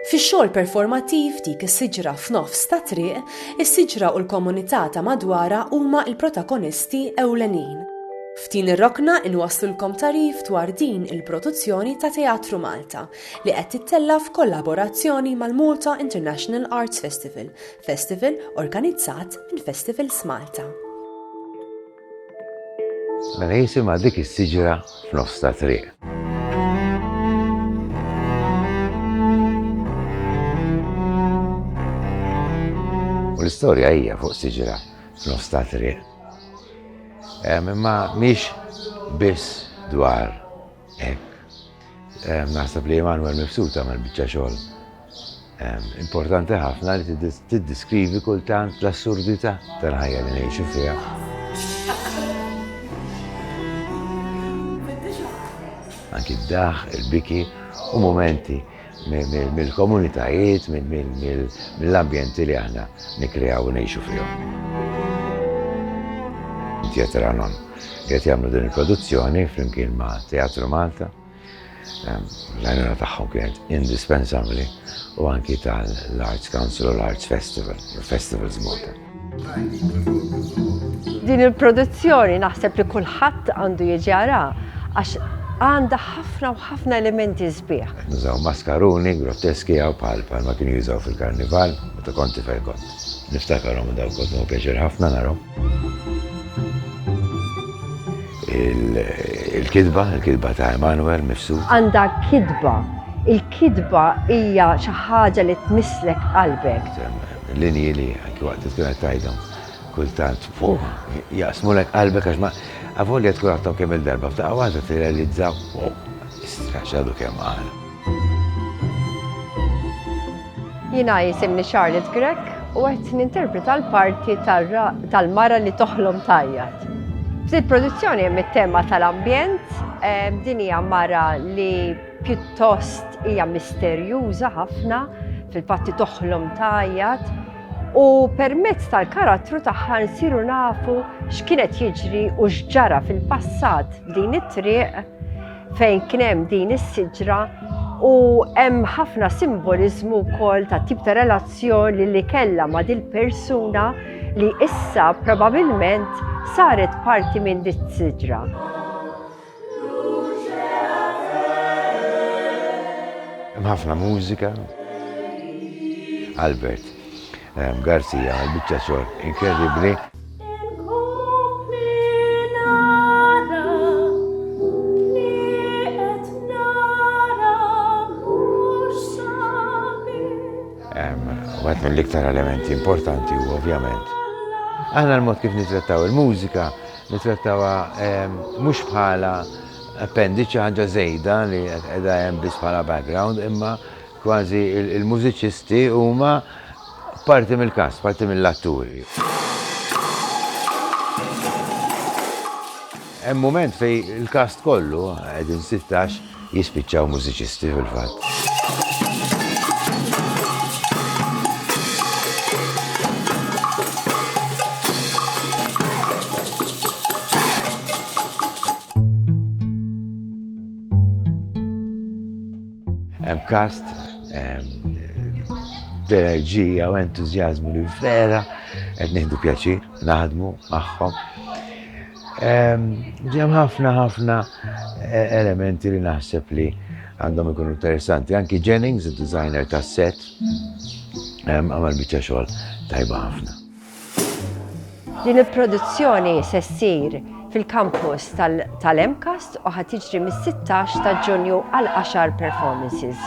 Fix-xogħol performattiv dik is-siġra f'nofs ta' triq, is-siġra u l-komunità ta' madwarha huma l-protagonisti ewlenin. F'din ir-rokna inwasslulkom tarif dwar din il-produzzjoni ta' Teatru Malta li qed tittella f'kollaborazzjoni mal-Malta International Arts Festival, festival organizzat minn Festivals Malta. Mela jisimha dik is-siġra f'nofs ta' triq. U l-istorja hija fuq siġra f'nofs ta' triq. Imma mhix biss dwar hekk. Naħseb li Emanuel mibsuta mal-biċċa xogħol. Importanti ħafna li tiddiskrivi kultant l-assurdità tal-ħajja li ngħixu fiha. Anki d-daħ, il-biki u momenti mill-komunitajiet, mill-ambjenti li aħna nikkreaw u ngħixu fihom. Teatr Anon qed jagħmlu din il-produzzjoni flimkien ma' Teatru Malta. L-għajnuna tagħhom kienet indispensabbli u anki tal-Arts Council u l-Arts Festival, Festivals Malta. Din il-produzzjoni naħseb li kulħadd għandu jiġi jaraha għax għandha ħafna u ħafna elementi sbieħ. Nużaw maskaruni grotteski għaw bħal ma kienu jużaw fil-karnival, meta konti fejn kont. Niftakarhom daw kont mu pjaċir ħafna narhom. Il-kidba ta' Emanuel mifsud. Għandha kidba. Il-kidba hija xi ħaġa li tmisslek qalbek. Linji li anki waqt tkun qed tgħidhom kultant jaqsmulek qalbek għax ma għavolja tkun għattom kemm il-darba f'daqqa waħda tirrealizzaw istraċadu kemm għal. Jiena jisimni Charlotte Grek u qed ninterpreta l-parti tal-mara li toħlom tajjat. F'din produzzjoni hemm it-tema tal-ambjent, din hija mara li pjuttost hija misterjuża ħafna fil-fatti toħlom tajjat u permezz tal-karattru tagħha nsiru nafu x'kienet jiġri u x'ġara fil-passat f'din it-triq fejn kien hemm din is-siġra u hemm ħafna simboliżmu wkoll ta' tip ta' relazzjoni li kellha ma' dil persuna li issa probabbilment saret parti minn dit siġra. Hemm ħafna mużika. Albert Garcia, l-biċċa xogħol inkredibbli. Għed mill-iktar elementi importanti u ovvjament. Aħna l-mod kif nitrattaw il-mużika, nitrattawha mhux bħala appendiċi ħaġa żejda li qiegħda hemm biss bħala background, imma kważi il-mużiċisti huma parti mill-kast, parti mill-atturi. Hemm mument fej il-kast kollu qegħdin 16 jispiċċaw mużiċisti fil-fatt. Hemm kast, b'enerġija u entużjażmu li vera qed nieħdu pjaċir naħdmu magħhom. Ġemm ħafna elementi li naħseb li għandhom ikunu interessanti. Anki Jennings, id-designer tas-set, għamel biċċa xogħol tajba ħafna. Din il-produzzjoni se ssir fil-kampus tal-MCAST u ħad tiġri mis-16 ta' Ġunju għal 10 performances.